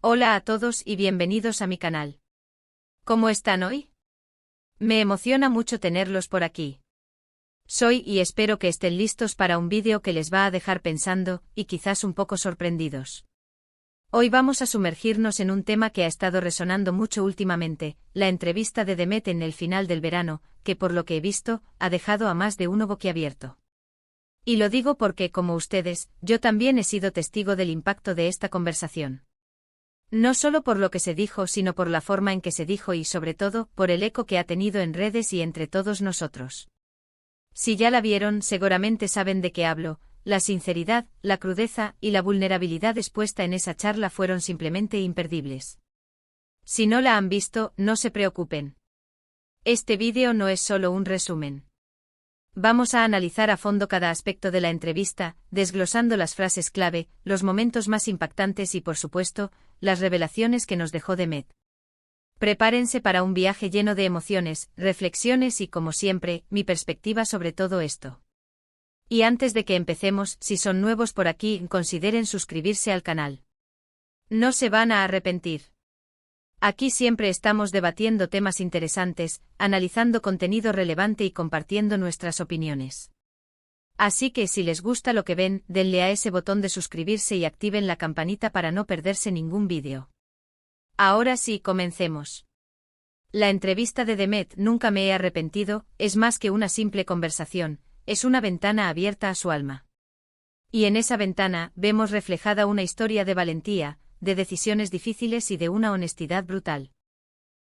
Hola a todos y bienvenidos a mi canal. ¿Cómo están hoy? Me emociona mucho tenerlos por aquí. Soy y espero que estén listos para un vídeo que les va a dejar pensando y quizás un poco sorprendidos. Hoy vamos a sumergirnos en un tema que ha estado resonando mucho últimamente, la entrevista de Demet en el final del verano, que por lo que he visto, ha dejado a más de uno boquiabierto. Y lo digo porque, como ustedes, yo también he sido testigo del impacto de esta conversación. No solo por lo que se dijo, sino por la forma en que se dijo y, sobre todo, por el eco que ha tenido en redes y entre todos nosotros. Si ya la vieron, seguramente saben de qué hablo. La sinceridad, la crudeza y la vulnerabilidad expuesta en esa charla fueron simplemente imperdibles. Si no la han visto, no se preocupen. Este vídeo no es solo un resumen. Vamos a analizar a fondo cada aspecto de la entrevista, desglosando las frases clave, los momentos más impactantes y, por supuesto, las revelaciones que nos dejó Demet. Prepárense para un viaje lleno de emociones, reflexiones y, como siempre, mi perspectiva sobre todo esto. Y antes de que empecemos, si son nuevos por aquí, consideren suscribirse al canal. No se van a arrepentir. Aquí siempre estamos debatiendo temas interesantes, analizando contenido relevante y compartiendo nuestras opiniones. Así que si les gusta lo que ven, denle a ese botón de suscribirse y activen la campanita para no perderse ningún vídeo. Ahora sí, comencemos. La entrevista de Demet, nunca me he arrepentido, es más que una simple conversación, es una ventana abierta a su alma. Y en esa ventana, vemos reflejada una historia de valentía, de decisiones difíciles y de una honestidad brutal.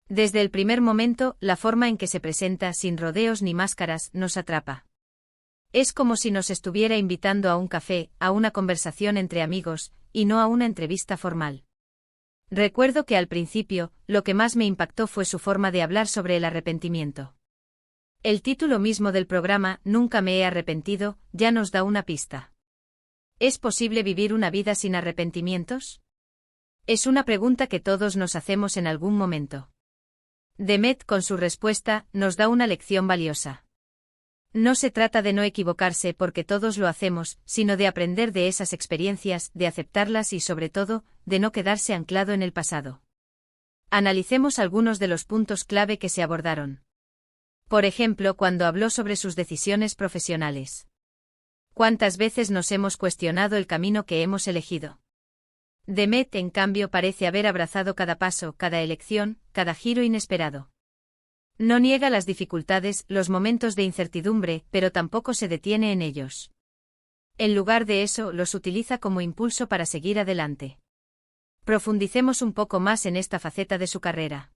Desde el primer momento, la forma en que se presenta, sin rodeos ni máscaras, nos atrapa. Es como si nos estuviera invitando a un café, a una conversación entre amigos, y no a una entrevista formal. Recuerdo que al principio, lo que más me impactó fue su forma de hablar sobre el arrepentimiento. El título mismo del programa, Nunca me he arrepentido, ya nos da una pista. ¿Es posible vivir una vida sin arrepentimientos? Es una pregunta que todos nos hacemos en algún momento. Demet, con su respuesta, nos da una lección valiosa. No se trata de no equivocarse porque todos lo hacemos, sino de aprender de esas experiencias, de aceptarlas y, sobre todo, de no quedarse anclado en el pasado. Analicemos algunos de los puntos clave que se abordaron. Por ejemplo, cuando habló sobre sus decisiones profesionales. ¿Cuántas veces nos hemos cuestionado el camino que hemos elegido? Demet, en cambio, parece haber abrazado cada paso, cada elección, cada giro inesperado. No niega las dificultades, los momentos de incertidumbre, pero tampoco se detiene en ellos. En lugar de eso, los utiliza como impulso para seguir adelante. Profundicemos un poco más en esta faceta de su carrera.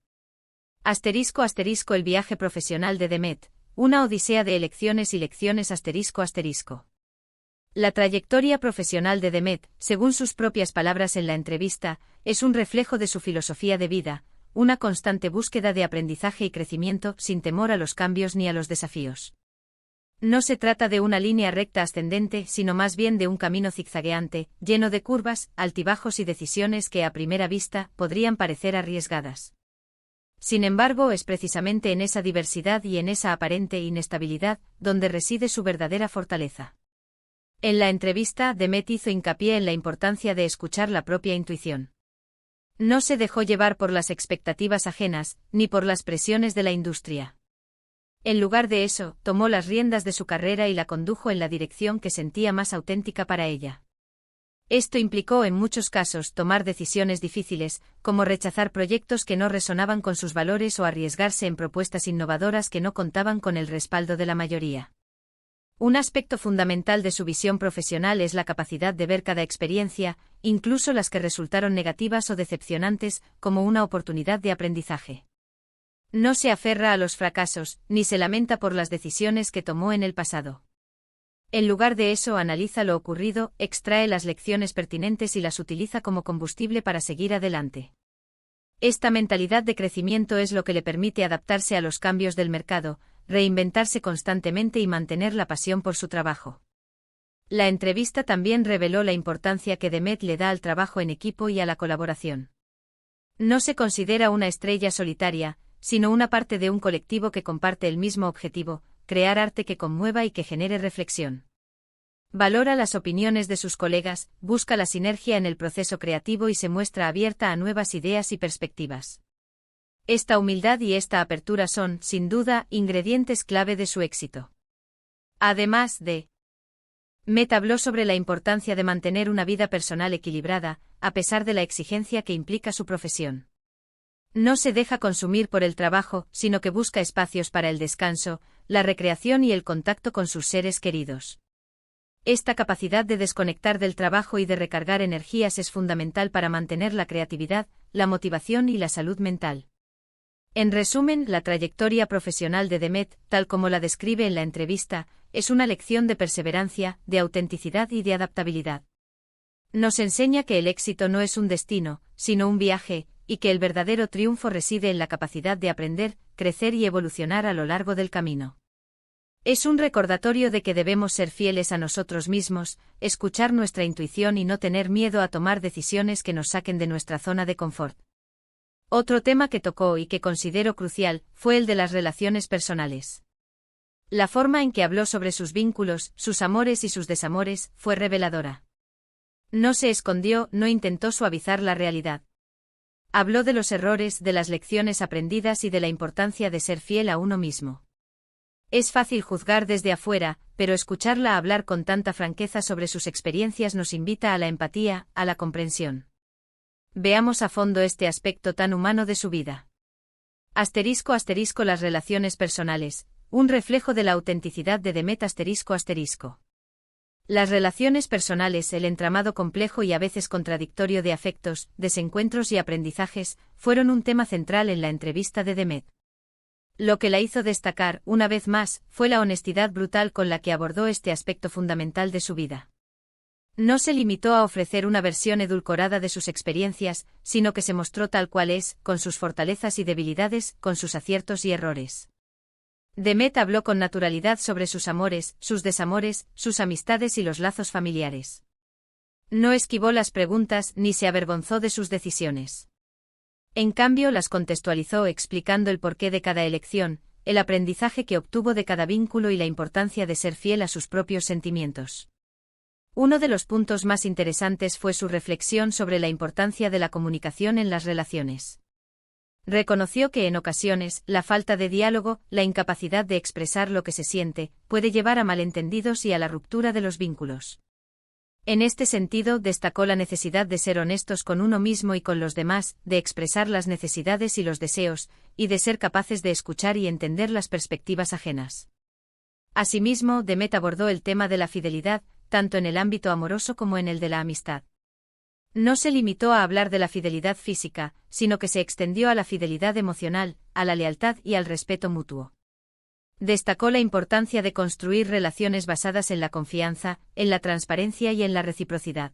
*** El viaje profesional de Demet, una odisea de elecciones y lecciones ***. La trayectoria profesional de Demet, según sus propias palabras en la entrevista, es un reflejo de su filosofía de vida, una constante búsqueda de aprendizaje y crecimiento sin temor a los cambios ni a los desafíos. No se trata de una línea recta ascendente, sino más bien de un camino zigzagueante, lleno de curvas, altibajos y decisiones que a primera vista podrían parecer arriesgadas. Sin embargo, es precisamente en esa diversidad y en esa aparente inestabilidad donde reside su verdadera fortaleza. En la entrevista, Demet hizo hincapié en la importancia de escuchar la propia intuición. No se dejó llevar por las expectativas ajenas, ni por las presiones de la industria. En lugar de eso, tomó las riendas de su carrera y la condujo en la dirección que sentía más auténtica para ella. Esto implicó en muchos casos tomar decisiones difíciles, como rechazar proyectos que no resonaban con sus valores o arriesgarse en propuestas innovadoras que no contaban con el respaldo de la mayoría. Un aspecto fundamental de su visión profesional es la capacidad de ver cada experiencia, incluso las que resultaron negativas o decepcionantes, como una oportunidad de aprendizaje. No se aferra a los fracasos, ni se lamenta por las decisiones que tomó en el pasado. En lugar de eso, analiza lo ocurrido, extrae las lecciones pertinentes y las utiliza como combustible para seguir adelante. Esta mentalidad de crecimiento es lo que le permite adaptarse a los cambios del mercado, reinventarse constantemente y mantener la pasión por su trabajo. La entrevista también reveló la importancia que Demet le da al trabajo en equipo y a la colaboración. No se considera una estrella solitaria, sino una parte de un colectivo que comparte el mismo objetivo, crear arte que conmueva y que genere reflexión. Valora las opiniones de sus colegas, busca la sinergia en el proceso creativo y se muestra abierta a nuevas ideas y perspectivas. Esta humildad y esta apertura son, sin duda, ingredientes clave de su éxito. Además de Met habló sobre la importancia de mantener una vida personal equilibrada, a pesar de la exigencia que implica su profesión. No se deja consumir por el trabajo, sino que busca espacios para el descanso, la recreación y el contacto con sus seres queridos. Esta capacidad de desconectar del trabajo y de recargar energías es fundamental para mantener la creatividad, la motivación y la salud mental. En resumen, la trayectoria profesional de Demet, tal como la describe en la entrevista, es una lección de perseverancia, de autenticidad y de adaptabilidad. Nos enseña que el éxito no es un destino, sino un viaje, y que el verdadero triunfo reside en la capacidad de aprender, crecer y evolucionar a lo largo del camino. Es un recordatorio de que debemos ser fieles a nosotros mismos, escuchar nuestra intuición y no tener miedo a tomar decisiones que nos saquen de nuestra zona de confort. Otro tema que tocó y que considero crucial fue el de las relaciones personales. La forma en que habló sobre sus vínculos, sus amores y sus desamores, fue reveladora. No se escondió, no intentó suavizar la realidad. Habló de los errores, de las lecciones aprendidas y de la importancia de ser fiel a uno mismo. Es fácil juzgar desde afuera, pero escucharla hablar con tanta franqueza sobre sus experiencias nos invita a la empatía, a la comprensión. Veamos a fondo este aspecto tan humano de su vida. *** Las relaciones personales, un reflejo de la autenticidad de Demet ***. Las relaciones personales, el entramado complejo y a veces contradictorio de afectos, desencuentros y aprendizajes, fueron un tema central en la entrevista de Demet. Lo que la hizo destacar, una vez más, fue la honestidad brutal con la que abordó este aspecto fundamental de su vida. No se limitó a ofrecer una versión edulcorada de sus experiencias, sino que se mostró tal cual es, con sus fortalezas y debilidades, con sus aciertos y errores. Demet habló con naturalidad sobre sus amores, sus desamores, sus amistades y los lazos familiares. No esquivó las preguntas ni se avergonzó de sus decisiones. En cambio, las contextualizó explicando el porqué de cada elección, el aprendizaje que obtuvo de cada vínculo y la importancia de ser fiel a sus propios sentimientos. Uno de los puntos más interesantes fue su reflexión sobre la importancia de la comunicación en las relaciones. Reconoció que en ocasiones, la falta de diálogo, la incapacidad de expresar lo que se siente, puede llevar a malentendidos y a la ruptura de los vínculos. En este sentido, destacó la necesidad de ser honestos con uno mismo y con los demás, de expresar las necesidades y los deseos, y de ser capaces de escuchar y entender las perspectivas ajenas. Asimismo, Demet abordó el tema de la fidelidad, tanto en el ámbito amoroso como en el de la amistad. No se limitó a hablar de la fidelidad física, sino que se extendió a la fidelidad emocional, a la lealtad y al respeto mutuo. Destacó la importancia de construir relaciones basadas en la confianza, en la transparencia y en la reciprocidad.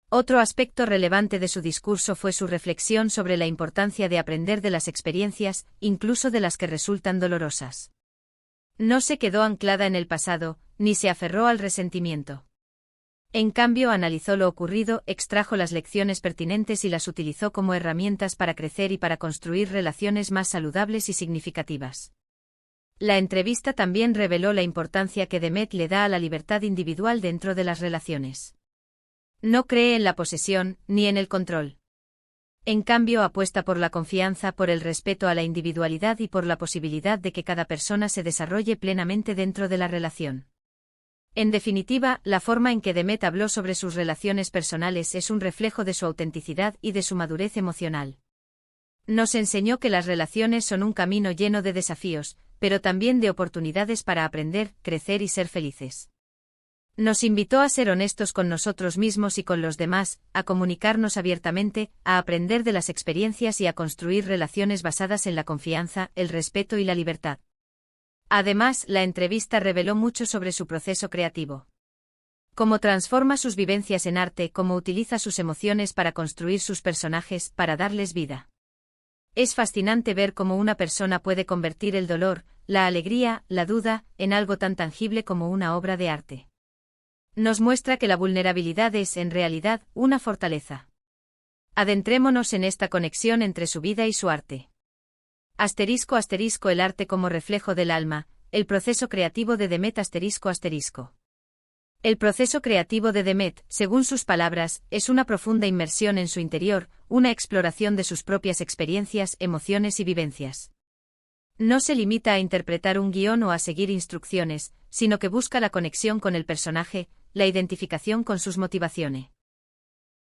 Otro aspecto relevante de su discurso fue su reflexión sobre la importancia de aprender de las experiencias, incluso de las que resultan dolorosas. No se quedó anclada en el pasado, ni se aferró al resentimiento. En cambio, analizó lo ocurrido, extrajo las lecciones pertinentes y las utilizó como herramientas para crecer y para construir relaciones más saludables y significativas. La entrevista también reveló la importancia que Demet le da a la libertad individual dentro de las relaciones. No cree en la posesión, ni en el control. En cambio, apuesta por la confianza, por el respeto a la individualidad y por la posibilidad de que cada persona se desarrolle plenamente dentro de la relación. En definitiva, la forma en que Demet habló sobre sus relaciones personales es un reflejo de su autenticidad y de su madurez emocional. Nos enseñó que las relaciones son un camino lleno de desafíos, pero también de oportunidades para aprender, crecer y ser felices. Nos invitó a ser honestos con nosotros mismos y con los demás, a comunicarnos abiertamente, a aprender de las experiencias y a construir relaciones basadas en la confianza, el respeto y la libertad. Además, la entrevista reveló mucho sobre su proceso creativo. Cómo transforma sus vivencias en arte, cómo utiliza sus emociones para construir sus personajes, para darles vida. Es fascinante ver cómo una persona puede convertir el dolor, la alegría, la duda, en algo tan tangible como una obra de arte. Nos muestra que la vulnerabilidad es, en realidad, una fortaleza. Adentrémonos en esta conexión entre su vida y su arte. *** El arte como reflejo del alma, el proceso creativo de Demet ***. El proceso creativo de Demet, según sus palabras, es una profunda inmersión en su interior, una exploración de sus propias experiencias, emociones y vivencias. No se limita a interpretar un guión o a seguir instrucciones, sino que busca la conexión con el personaje, la identificación con sus motivaciones.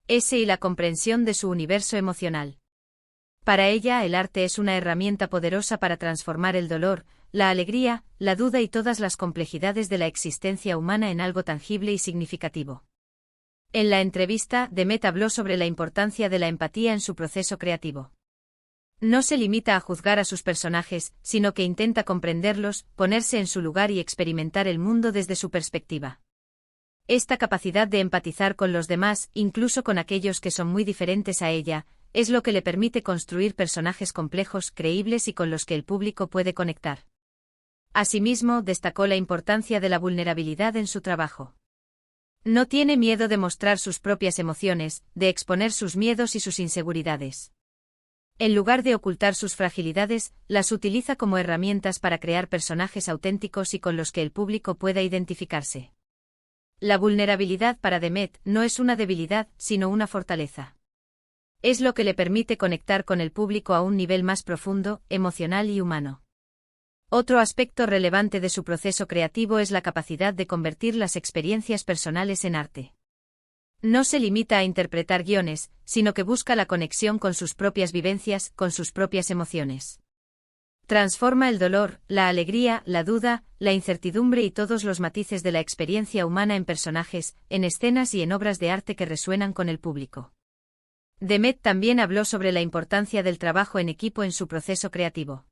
Y la comprensión de su universo emocional. Para ella, el arte es una herramienta poderosa para transformar el dolor, la alegría, la duda y todas las complejidades de la existencia humana en algo tangible y significativo. En la entrevista, Demet habló sobre la importancia de la empatía en su proceso creativo. No se limita a juzgar a sus personajes, sino que intenta comprenderlos, ponerse en su lugar y experimentar el mundo desde su perspectiva. Esta capacidad de empatizar con los demás, incluso con aquellos que son muy diferentes a ella, es lo que le permite construir personajes complejos, creíbles y con los que el público puede conectar. Asimismo, destacó la importancia de la vulnerabilidad en su trabajo. No tiene miedo de mostrar sus propias emociones, de exponer sus miedos y sus inseguridades. En lugar de ocultar sus fragilidades, las utiliza como herramientas para crear personajes auténticos y con los que el público pueda identificarse. La vulnerabilidad para Demet no es una debilidad, sino una fortaleza. Es lo que le permite conectar con el público a un nivel más profundo, emocional y humano. Otro aspecto relevante de su proceso creativo es la capacidad de convertir las experiencias personales en arte. No se limita a interpretar guiones, sino que busca la conexión con sus propias vivencias, con sus propias emociones. Transforma el dolor, la alegría, la duda, la incertidumbre y todos los matices de la experiencia humana en personajes, en escenas y en obras de arte que resuenan con el público. Demet también habló sobre la importancia del trabajo en equipo en su proceso creativo.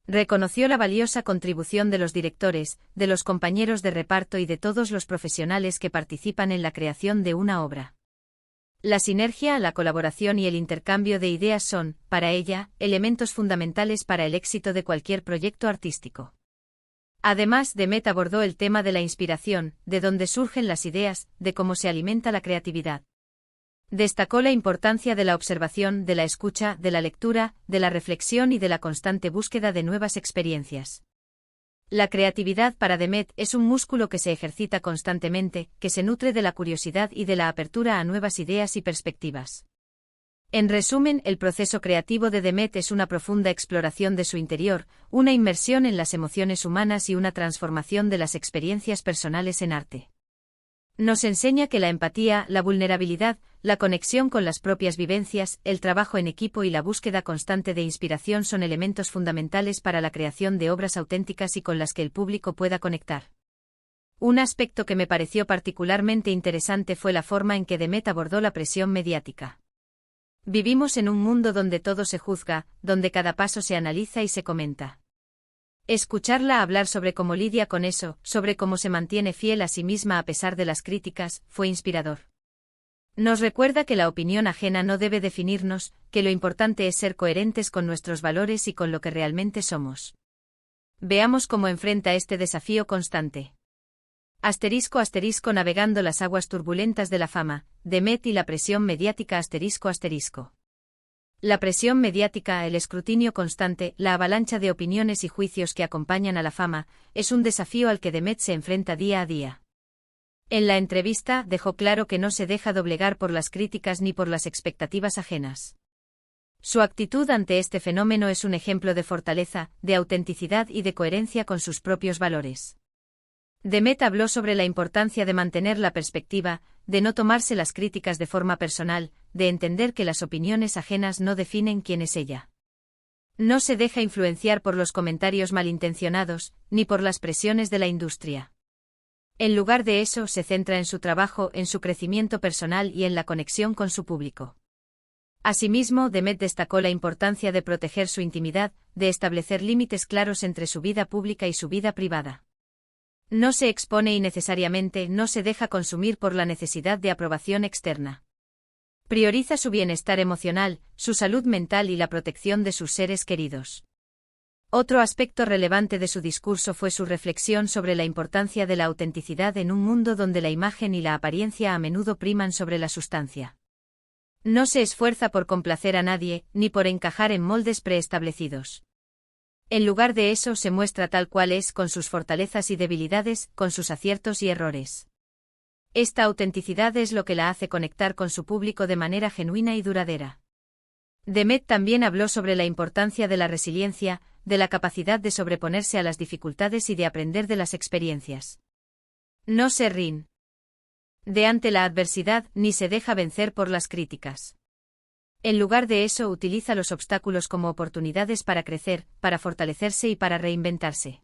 Reconoció la valiosa contribución de los directores, de los compañeros de reparto y de todos los profesionales que participan en la creación de una obra. La sinergia, la colaboración y el intercambio de ideas son, para ella, elementos fundamentales para el éxito de cualquier proyecto artístico. Además, Demet abordó el tema de la inspiración, de dónde surgen las ideas, de cómo se alimenta la creatividad. Destacó la importancia de la observación, de la escucha, de la lectura, de la reflexión y de la constante búsqueda de nuevas experiencias. La creatividad para Demet es un músculo que se ejercita constantemente, que se nutre de la curiosidad y de la apertura a nuevas ideas y perspectivas. En resumen, el proceso creativo de Demet es una profunda exploración de su interior, una inmersión en las emociones humanas y una transformación de las experiencias personales en arte. Nos enseña que la empatía, la vulnerabilidad, la conexión con las propias vivencias, el trabajo en equipo y la búsqueda constante de inspiración son elementos fundamentales para la creación de obras auténticas y con las que el público pueda conectar. Un aspecto que me pareció particularmente interesante fue la forma en que Demet abordó la presión mediática. Vivimos en un mundo donde todo se juzga, donde cada paso se analiza y se comenta. Escucharla hablar sobre cómo lidia con eso, sobre cómo se mantiene fiel a sí misma a pesar de las críticas, fue inspirador. Nos recuerda que la opinión ajena no debe definirnos, que lo importante es ser coherentes con nuestros valores y con lo que realmente somos. Veamos cómo enfrenta este desafío constante. *** Navegando las aguas turbulentas de la fama, Demet y la presión mediática ***. La presión mediática, el escrutinio constante, la avalancha de opiniones y juicios que acompañan a la fama, es un desafío al que Demet se enfrenta día a día. En la entrevista, dejó claro que no se deja doblegar por las críticas ni por las expectativas ajenas. Su actitud ante este fenómeno es un ejemplo de fortaleza, de autenticidad y de coherencia con sus propios valores. Demet habló sobre la importancia de mantener la perspectiva, de no tomarse las críticas de forma personal, de entender que las opiniones ajenas no definen quién es ella. No se deja influenciar por los comentarios malintencionados, ni por las presiones de la industria. En lugar de eso, se centra en su trabajo, en su crecimiento personal y en la conexión con su público. Asimismo, Demet destacó la importancia de proteger su intimidad, de establecer límites claros entre su vida pública y su vida privada. No se expone innecesariamente, no se deja consumir por la necesidad de aprobación externa. Prioriza su bienestar emocional, su salud mental y la protección de sus seres queridos. Otro aspecto relevante de su discurso fue su reflexión sobre la importancia de la autenticidad en un mundo donde la imagen y la apariencia a menudo priman sobre la sustancia. No se esfuerza por complacer a nadie, ni por encajar en moldes preestablecidos. En lugar de eso se muestra tal cual es, con sus fortalezas y debilidades, con sus aciertos y errores. Esta autenticidad es lo que la hace conectar con su público de manera genuina y duradera. Demet también habló sobre la importancia de la resiliencia, de la capacidad de sobreponerse a las dificultades y de aprender de las experiencias. No se rinde ante la adversidad ni se deja vencer por las críticas. En lugar de eso, utiliza los obstáculos como oportunidades para crecer, para fortalecerse y para reinventarse.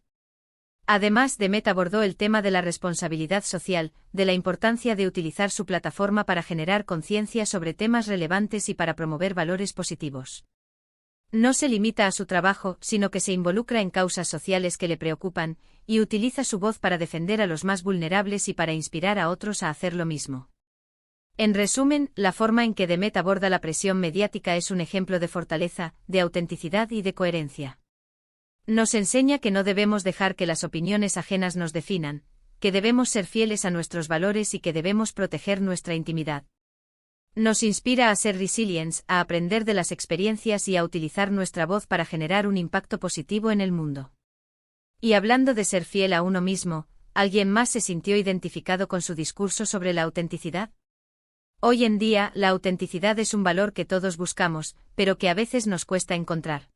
Además, Demet abordó el tema de la responsabilidad social, de la importancia de utilizar su plataforma para generar conciencia sobre temas relevantes y para promover valores positivos. No se limita a su trabajo, sino que se involucra en causas sociales que le preocupan, y utiliza su voz para defender a los más vulnerables y para inspirar a otros a hacer lo mismo. En resumen, la forma en que Demet aborda la presión mediática es un ejemplo de fortaleza, de autenticidad y de coherencia. Nos enseña que no debemos dejar que las opiniones ajenas nos definan, que debemos ser fieles a nuestros valores y que debemos proteger nuestra intimidad. Nos inspira a ser resilientes, a aprender de las experiencias y a utilizar nuestra voz para generar un impacto positivo en el mundo. Y hablando de ser fiel a uno mismo, ¿alguien más se sintió identificado con su discurso sobre la autenticidad? Hoy en día, la autenticidad es un valor que todos buscamos, pero que a veces nos cuesta encontrar.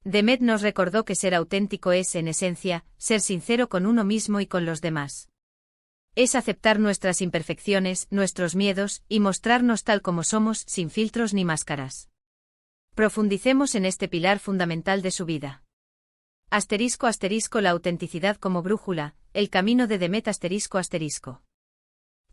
Demet nos recordó que ser auténtico es, en esencia, ser sincero con uno mismo y con los demás. Es aceptar nuestras imperfecciones, nuestros miedos, y mostrarnos tal como somos, sin filtros ni máscaras. Profundicemos en este pilar fundamental de su vida. *** La autenticidad como brújula, el camino de Demet ***.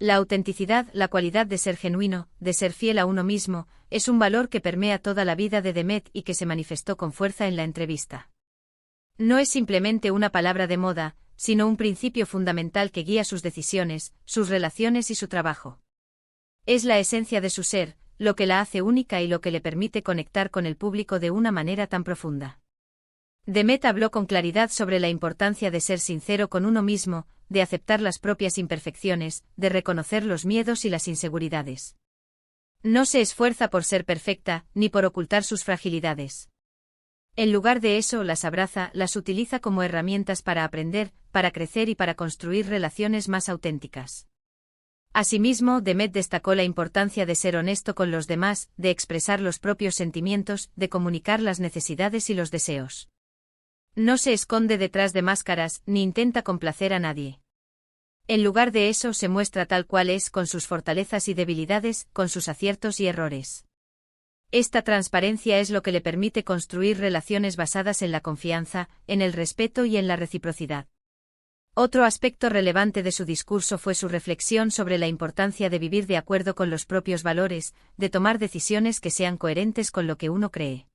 La autenticidad, la cualidad de ser genuino, de ser fiel a uno mismo, es un valor que permea toda la vida de Demet y que se manifestó con fuerza en la entrevista. No es simplemente una palabra de moda, sino un principio fundamental que guía sus decisiones, sus relaciones y su trabajo. Es la esencia de su ser, lo que la hace única y lo que le permite conectar con el público de una manera tan profunda. Demet habló con claridad sobre la importancia de ser sincero con uno mismo, de aceptar las propias imperfecciones, de reconocer los miedos y las inseguridades. No se esfuerza por ser perfecta, ni por ocultar sus fragilidades. En lugar de eso, las abraza, las utiliza como herramientas para aprender, para crecer y para construir relaciones más auténticas. Asimismo, Demet destacó la importancia de ser honesto con los demás, de expresar los propios sentimientos, de comunicar las necesidades y los deseos. No se esconde detrás de máscaras, ni intenta complacer a nadie. En lugar de eso, se muestra tal cual es, con sus fortalezas y debilidades, con sus aciertos y errores. Esta transparencia es lo que le permite construir relaciones basadas en la confianza, en el respeto y en la reciprocidad. Otro aspecto relevante de su discurso fue su reflexión sobre la importancia de vivir de acuerdo con los propios valores, de tomar decisiones que sean coherentes con lo que uno cree.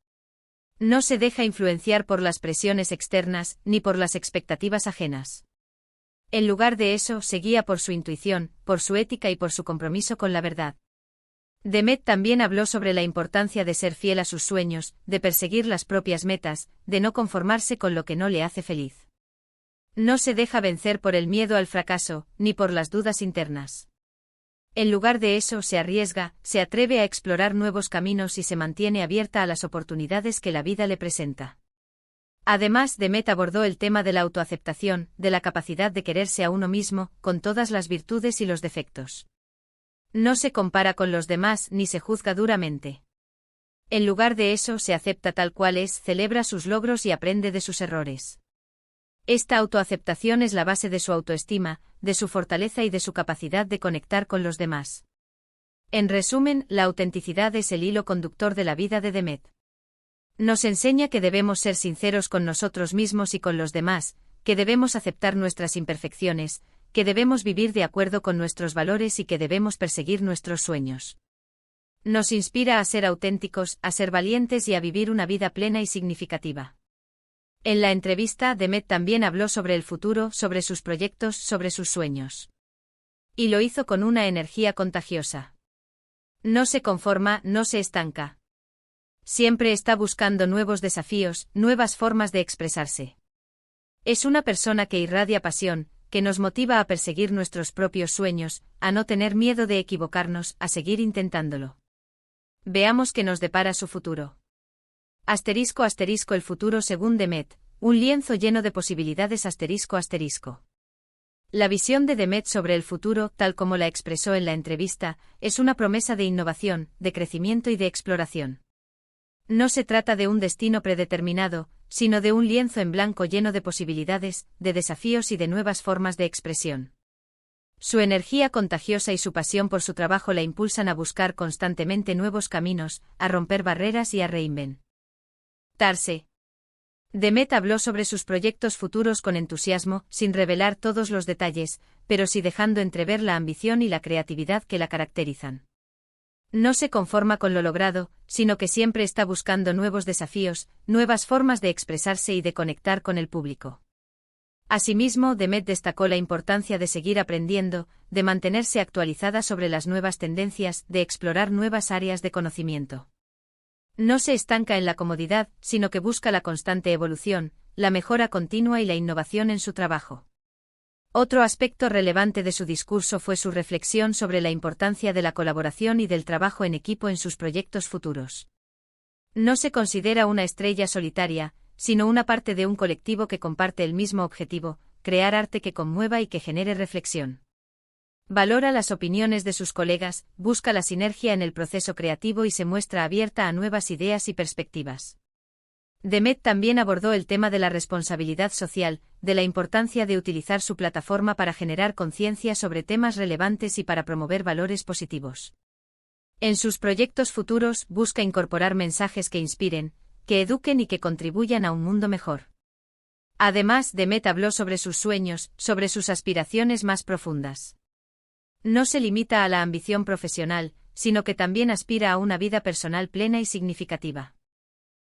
No se deja influenciar por las presiones externas, ni por las expectativas ajenas. En lugar de eso, se guía por su intuición, por su ética y por su compromiso con la verdad. Demet también habló sobre la importancia de ser fiel a sus sueños, de perseguir las propias metas, de no conformarse con lo que no le hace feliz. No se deja vencer por el miedo al fracaso, ni por las dudas internas. En lugar de eso, se arriesga, se atreve a explorar nuevos caminos y se mantiene abierta a las oportunidades que la vida le presenta. Además, Demet abordó el tema de la autoaceptación, de la capacidad de quererse a uno mismo, con todas las virtudes y los defectos. No se compara con los demás ni se juzga duramente. En lugar de eso, se acepta tal cual es, celebra sus logros y aprende de sus errores. Esta autoaceptación es la base de su autoestima, de su fortaleza y de su capacidad de conectar con los demás. En resumen, la autenticidad es el hilo conductor de la vida de Demet. Nos enseña que debemos ser sinceros con nosotros mismos y con los demás, que debemos aceptar nuestras imperfecciones, que debemos vivir de acuerdo con nuestros valores y que debemos perseguir nuestros sueños. Nos inspira a ser auténticos, a ser valientes y a vivir una vida plena y significativa. En la entrevista, Demet también habló sobre el futuro, sobre sus proyectos, sobre sus sueños. Y lo hizo con una energía contagiosa. No se conforma, no se estanca. Siempre está buscando nuevos desafíos, nuevas formas de expresarse. Es una persona que irradia pasión, que nos motiva a perseguir nuestros propios sueños, a no tener miedo de equivocarnos, a seguir intentándolo. Veamos qué nos depara su futuro. *** El futuro según Demet, un lienzo lleno de posibilidades ***. La visión de Demet sobre el futuro, tal como la expresó en la entrevista, es una promesa de innovación, de crecimiento y de exploración. No se trata de un destino predeterminado, sino de un lienzo en blanco lleno de posibilidades, de desafíos y de nuevas formas de expresión. Su energía contagiosa y su pasión por su trabajo la impulsan a buscar constantemente nuevos caminos, a romper barreras y a reinventarse. Demet habló sobre sus proyectos futuros con entusiasmo, sin revelar todos los detalles, pero sí dejando entrever la ambición y la creatividad que la caracterizan. No se conforma con lo logrado, sino que siempre está buscando nuevos desafíos, nuevas formas de expresarse y de conectar con el público. Asimismo, Demet destacó la importancia de seguir aprendiendo, de mantenerse actualizada sobre las nuevas tendencias, de explorar nuevas áreas de conocimiento. No se estanca en la comodidad, sino que busca la constante evolución, la mejora continua y la innovación en su trabajo. Otro aspecto relevante de su discurso fue su reflexión sobre la importancia de la colaboración y del trabajo en equipo en sus proyectos futuros. No se considera una estrella solitaria, sino una parte de un colectivo que comparte el mismo objetivo, crear arte que conmueva y que genere reflexión. Valora las opiniones de sus colegas, busca la sinergia en el proceso creativo y se muestra abierta a nuevas ideas y perspectivas. Demet también abordó el tema de la responsabilidad social, de la importancia de utilizar su plataforma para generar conciencia sobre temas relevantes y para promover valores positivos. En sus proyectos futuros busca incorporar mensajes que inspiren, que eduquen y que contribuyan a un mundo mejor. Además, Demet habló sobre sus sueños, sobre sus aspiraciones más profundas. No se limita a la ambición profesional, sino que también aspira a una vida personal plena y significativa.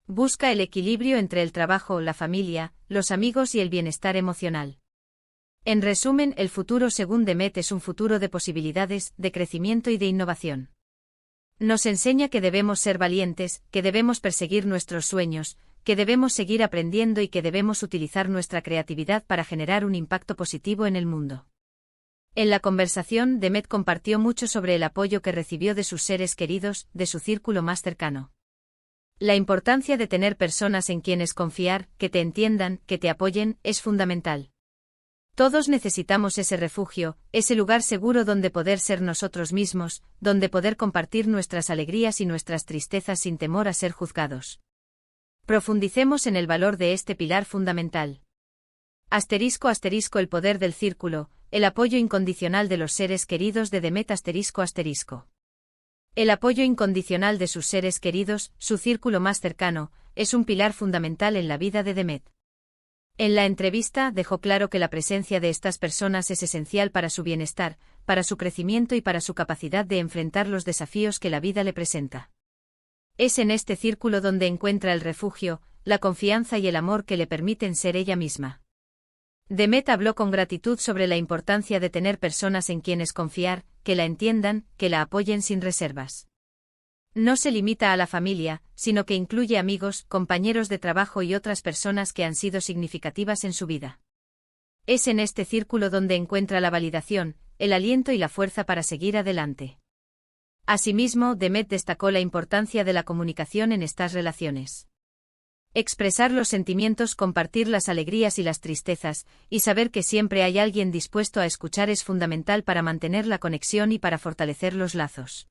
Busca el equilibrio entre el trabajo, la familia, los amigos y el bienestar emocional. En resumen, el futuro según Demet es un futuro de posibilidades, de crecimiento y de innovación. Nos enseña que debemos ser valientes, que debemos perseguir nuestros sueños, que debemos seguir aprendiendo y que debemos utilizar nuestra creatividad para generar un impacto positivo en el mundo. En la conversación, Demet compartió mucho sobre el apoyo que recibió de sus seres queridos, de su círculo más cercano. La importancia de tener personas en quienes confiar, que te entiendan, que te apoyen, es fundamental. Todos necesitamos ese refugio, ese lugar seguro donde poder ser nosotros mismos, donde poder compartir nuestras alegrías y nuestras tristezas sin temor a ser juzgados. Profundicemos en el valor de este pilar fundamental. *** El poder del círculo, el apoyo incondicional de los seres queridos de Demet ***. El apoyo incondicional de sus seres queridos, su círculo más cercano, es un pilar fundamental en la vida de Demet. En la entrevista dejó claro que la presencia de estas personas es esencial para su bienestar, para su crecimiento y para su capacidad de enfrentar los desafíos que la vida le presenta. Es en este círculo donde encuentra el refugio, la confianza y el amor que le permiten ser ella misma. Demet habló con gratitud sobre la importancia de tener personas en quienes confiar, que la entiendan, que la apoyen sin reservas. No se limita a la familia, sino que incluye amigos, compañeros de trabajo y otras personas que han sido significativas en su vida. Es en este círculo donde encuentra la validación, el aliento y la fuerza para seguir adelante. Asimismo, Demet destacó la importancia de la comunicación en estas relaciones. Expresar los sentimientos, compartir las alegrías y las tristezas, y saber que siempre hay alguien dispuesto a escuchar es fundamental para mantener la conexión y para fortalecer los lazos.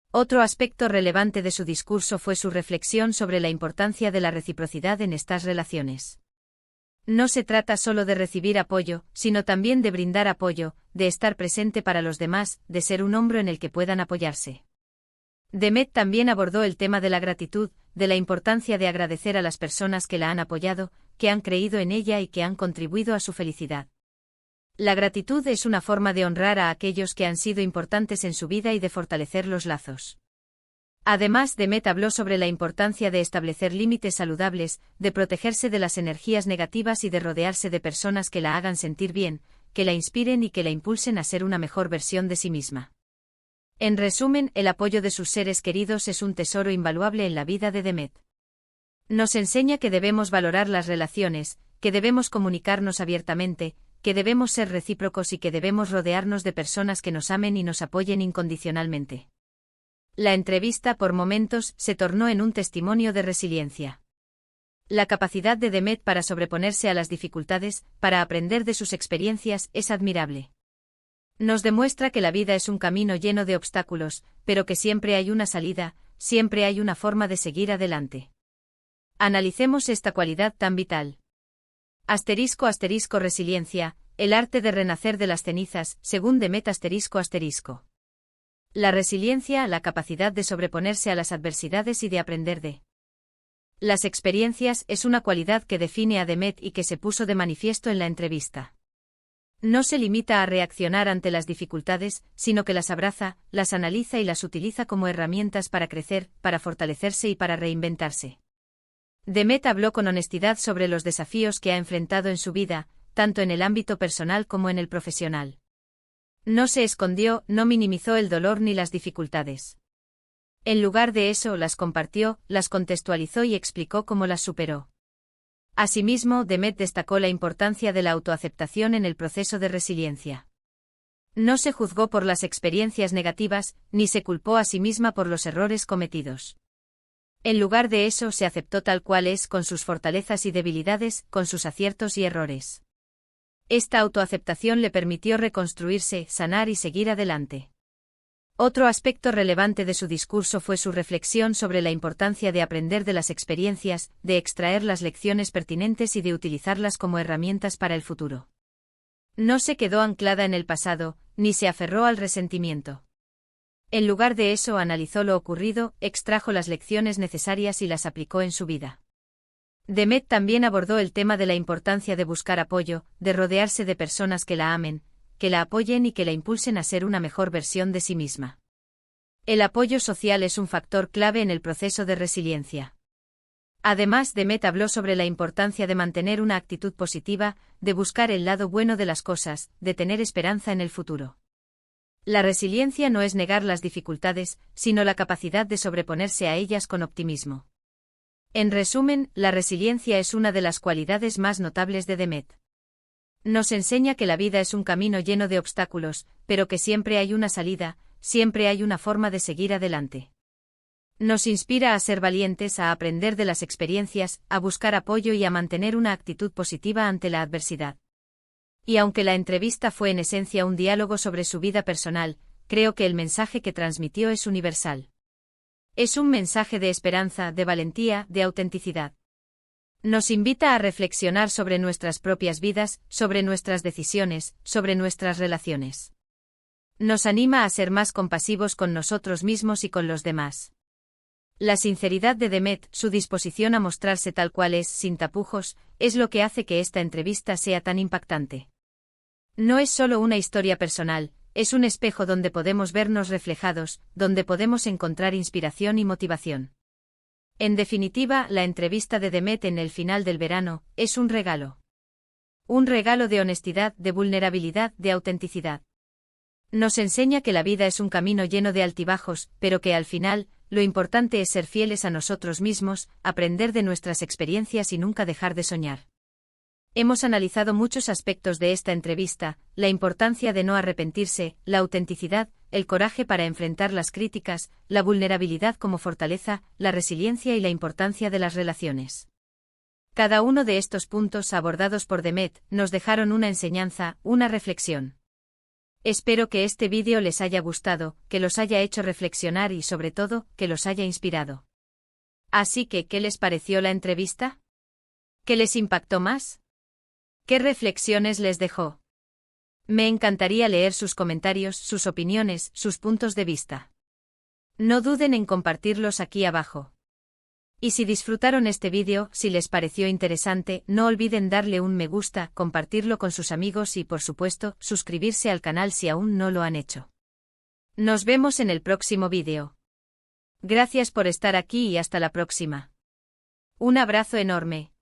Otro aspecto relevante de su discurso fue su reflexión sobre la importancia de la reciprocidad en estas relaciones. No se trata solo de recibir apoyo, sino también de brindar apoyo, de estar presente para los demás, de ser un hombro en el que puedan apoyarse. Demet también abordó el tema de la gratitud, de la importancia de agradecer a las personas que la han apoyado, que han creído en ella y que han contribuido a su felicidad. La gratitud es una forma de honrar a aquellos que han sido importantes en su vida y de fortalecer los lazos. Además, Demet habló sobre la importancia de establecer límites saludables, de protegerse de las energías negativas y de rodearse de personas que la hagan sentir bien, que la inspiren y que la impulsen a ser una mejor versión de sí misma. En resumen, el apoyo de sus seres queridos es un tesoro invaluable en la vida de Demet. Nos enseña que debemos valorar las relaciones, que debemos comunicarnos abiertamente, que debemos ser recíprocos y que debemos rodearnos de personas que nos amen y nos apoyen incondicionalmente. La entrevista por momentos se tornó en un testimonio de resiliencia. La capacidad de Demet para sobreponerse a las dificultades, para aprender de sus experiencias, es admirable. Nos demuestra que la vida es un camino lleno de obstáculos, pero que siempre hay una salida, siempre hay una forma de seguir adelante. Analicemos esta cualidad tan vital. Asterisco asterisco resiliencia, el arte de renacer de las cenizas, según Demet asterisco asterisco. La resiliencia, la capacidad de sobreponerse a las adversidades y de aprender de las experiencias, es una cualidad que define a Demet y que se puso de manifiesto en la entrevista. No se limita a reaccionar ante las dificultades, sino que las abraza, las analiza y las utiliza como herramientas para crecer, para fortalecerse y para reinventarse. Demet habló con honestidad sobre los desafíos que ha enfrentado en su vida, tanto en el ámbito personal como en el profesional. No se escondió, no minimizó el dolor ni las dificultades. En lugar de eso, las compartió, las contextualizó y explicó cómo las superó. Asimismo, Demet destacó la importancia de la autoaceptación en el proceso de resiliencia. No se juzgó por las experiencias negativas, ni se culpó a sí misma por los errores cometidos. En lugar de eso, se aceptó tal cual es, con sus fortalezas y debilidades, con sus aciertos y errores. Esta autoaceptación le permitió reconstruirse, sanar y seguir adelante. Otro aspecto relevante de su discurso fue su reflexión sobre la importancia de aprender de las experiencias, de extraer las lecciones pertinentes y de utilizarlas como herramientas para el futuro. No se quedó anclada en el pasado, ni se aferró al resentimiento. En lugar de eso, analizó lo ocurrido, extrajo las lecciones necesarias y las aplicó en su vida. Demet también abordó el tema de la importancia de buscar apoyo, de rodearse de personas que la amen, que la apoyen y que la impulsen a ser una mejor versión de sí misma. El apoyo social es un factor clave en el proceso de resiliencia. Además, Demet habló sobre la importancia de mantener una actitud positiva, de buscar el lado bueno de las cosas, de tener esperanza en el futuro. La resiliencia no es negar las dificultades, sino la capacidad de sobreponerse a ellas con optimismo. En resumen, la resiliencia es una de las cualidades más notables de Demet. Nos enseña que la vida es un camino lleno de obstáculos, pero que siempre hay una salida, siempre hay una forma de seguir adelante. Nos inspira a ser valientes, a aprender de las experiencias, a buscar apoyo y a mantener una actitud positiva ante la adversidad. Y aunque la entrevista fue en esencia un diálogo sobre su vida personal, creo que el mensaje que transmitió es universal. Es un mensaje de esperanza, de valentía, de autenticidad. Nos invita a reflexionar sobre nuestras propias vidas, sobre nuestras decisiones, sobre nuestras relaciones. Nos anima a ser más compasivos con nosotros mismos y con los demás. La sinceridad de Demet, su disposición a mostrarse tal cual es, sin tapujos, es lo que hace que esta entrevista sea tan impactante. No es solo una historia personal, es un espejo donde podemos vernos reflejados, donde podemos encontrar inspiración y motivación. En definitiva, la entrevista de Demet en el final del verano es un regalo. Un regalo de honestidad, de vulnerabilidad, de autenticidad. Nos enseña que la vida es un camino lleno de altibajos, pero que al final, lo importante es ser fieles a nosotros mismos, aprender de nuestras experiencias y nunca dejar de soñar. Hemos analizado muchos aspectos de esta entrevista: la importancia de no arrepentirse, la autenticidad, el coraje para enfrentar las críticas, la vulnerabilidad como fortaleza, la resiliencia y la importancia de las relaciones. Cada uno de estos puntos abordados por Demet nos dejaron una enseñanza, una reflexión. Espero que este vídeo les haya gustado, que los haya hecho reflexionar y sobre todo, que los haya inspirado. Así que, ¿qué les pareció la entrevista? ¿Qué les impactó más? ¿Qué reflexiones les dejó? Me encantaría leer sus comentarios, sus opiniones, sus puntos de vista. No duden en compartirlos aquí abajo. Y si disfrutaron este vídeo, si les pareció interesante, no olviden darle un me gusta, compartirlo con sus amigos y, por supuesto, suscribirse al canal si aún no lo han hecho. Nos vemos en el próximo vídeo. Gracias por estar aquí y hasta la próxima. Un abrazo enorme.